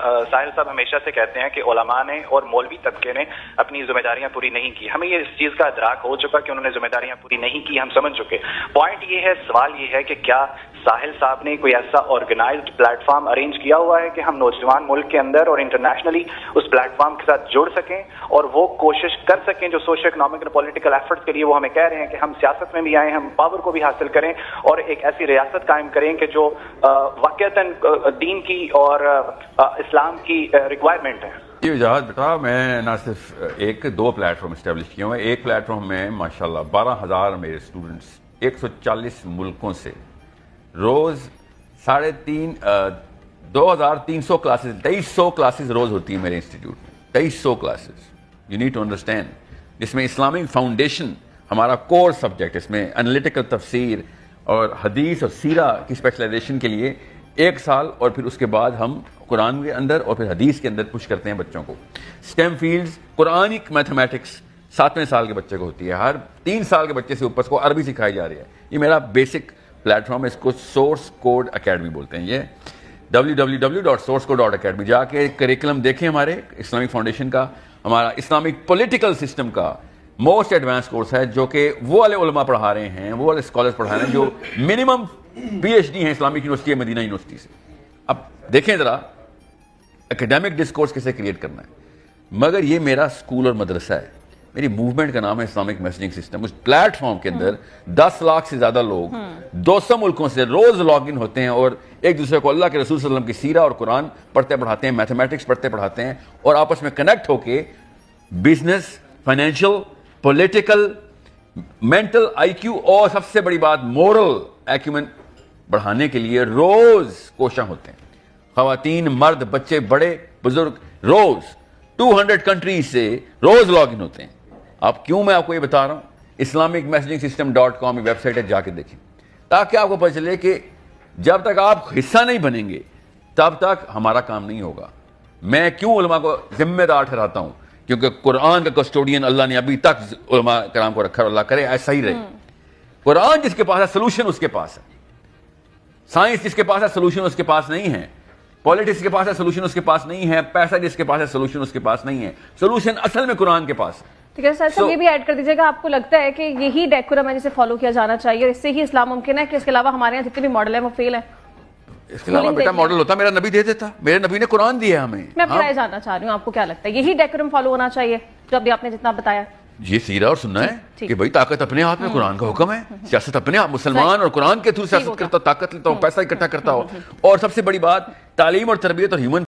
ساحل صاحب ہمیشہ سے کہتے ہیں کہ علماء نے اور مولوی طبقے نے اپنی ذمہ داریاں پوری نہیں کی. ہمیں یہ اس چیز کا ادراک ہو چکا کہ انہوں نے ذمہ داریاں پوری نہیں کی, ہم سمجھ چکے. پوائنٹ یہ ہے, سوال یہ ہے کہ کیا ساحل صاحب نے کوئی ایسا آرگنائزڈ پلیٹ فارم ارینج کیا ہوا ہے کہ ہم نوجوان ملک کے اندر اور انٹرنیشنلی اس پلیٹ فارم کے ساتھ جڑ سکیں اور وہ کوشش کر سکیں جو سوشل اکنامک اور پولیٹیکل ایفرٹس کے لیے وہ ہمیں کہہ رہے ہیں کہ ہم سیاست میں بھی آئیں, ہم پاور کو بھی حاصل کریں اور ایک ایسی ریاست قائم کریں کہ جو واقعتاً دین کی اور اسلام کی ریکوائرمنٹ ہے. یہ وجاہت بیٹا, میں نہ صرف ایک دو پلیٹ فارم اسٹیبلش کیا ہوں. ایک پلیٹ فارم میں ماشاءاللہ 12,000 میرے اسٹوڈنٹس 140 ملکوں سے روز 2,300 کلاسز 2,300 کلاسز روز ہوتی ہیں میرے انسٹیٹیوٹ میں. 2,300 classes, you need to understand, جس میں اسلامک فاؤنڈیشن ہمارا کور سبجیکٹ, اس میں انالیٹیکل تفسیر اور حدیث اور سیرہ کی اسپیشلائزیشن کے لیے 1 سال, اور پھر اس کے بعد ہم قرآن کے اندر اور پھر حدیث کے اندر پش کرتے ہیں بچوں کو. اسٹیم فیلڈز, قرآنک میتھمیٹکس 7ویں سال کے بچے کو ہوتی ہے, ہر 3 سال کے بچے سے اوپر کو عربی سکھائی جا رہی ہے. یہ میرا بیسک پلیٹ فارم ہے, اس کو سورس کوڈ اکیڈمی بولتے ہیں. یہ www.sourcecode.academy جا کے کریکلم دیکھیں ہمارے اسلامک فاؤنڈیشن کا. ہمارا اسلامک پولیٹیکل سسٹم کا موسٹ ایڈوانس کورس ہے جو کہ وہ والے علماء پڑھا رہے ہیں, وہ والے اسکالرز پڑھا رہے ہیں جو منیمم PhD ہیں اسلامک یونیورسٹی مدینہ یونیورسٹی سے. اب دیکھیں ذرا اکیڈیمک ڈسکورس کیسے کریٹ کرنا ہے. مگر یہ میرا اسکول اور مدرسہ ہے, میری موومنٹ کا نام ہے اسلامک میسیجنگ سسٹم. اس پلیٹ فارم کے اندر 10 لاکھ سے زیادہ لوگ 200 ملکوں سے روز لاگ ان ہوتے ہیں اور ایک دوسرے کو اللہ کے رسول صلی اللہ علیہ وسلم کی سیرہ اور قرآن پڑھتے پڑھاتے ہیں, میتھمیٹکس پڑھتے پڑھاتے ہیں, اور آپس میں کنیکٹ ہو کے business, financial, political, mental IQ اور سب سے بڑی بات مورل ایکیومن بڑھانے کے لیے روز کوشاں ہوتے ہیں. خواتین, مرد, بچے, بڑے, بزرگ روز 200 کنٹریز سے روز لاگ ان ہوتے ہیں. آپ کیوں میں آپ کو یہ بتا رہا ہوں, Islamic messaging system .com website ہے, جا کے دیکھیں تاکہ آپ کو پتہ چلے کہ جب تک آپ حصہ نہیں بنیں گے تب تک ہمارا کام نہیں ہوگا. میں کیوں علماء کو ذمہ دار ٹھہراتا ہوں, کیونکہ قرآن کا کسٹوڈین اللہ نے ابھی تک علماء کرام کو رکھا, اور اللہ کرے ایسا ہی رہے. قرآن جس کے پاس ہے سلوشن اس کے پاس ہے, سائنس جس کے پاس ہے سلوشن اس کے پاس نہیں ہے, پالیٹکس کے پاس ہے سلوشن اس کے پاس نہیں ہے, پیسہ جس کے پاس ہے سلوشن اس کے پاس نہیں ہے. سلوشن اصل میں قرآن کے پاس ہے. ٹھیک ہے سر, یہ بھی ایڈ کر دیجیے گا, آپ کو لگتا ہے کہ یہی ڈیکورم ہے جسے فالو کیا جانا چاہیے اور اس سے ہی اسلام ممکن ہے, کہ اس کے علاوہ ہمارے یہاں جتنے بھی ماڈل ہیں وہ فیل ہیں؟ اس کے علاوہ بیٹا ماڈل ہوتا میرا نبی دے دیتا, میرے نبی نے قرآن دیا ہمیں. میں آپ رائے جاننا چاہ رہی ہوں, آپ کو کیا لگتا ہے یہی ڈیکورم فالو ہونا چاہیے جو ابھی آپ نے جتنا بتایا؟ یہ سیرہ اور سننا ہے کہ بھائی طاقت اپنے ہاتھ میں, قرآن کا حکم ہے, سیاست اپنے آپ, مسلمان اور قرآن کے تھرو سیاست کرتا ہو, طاقت لیتا ہو, پیسہ اکٹھا کرتا ہو, اور سب سے بڑی بات تعلیم اور تربیت اور ہیومن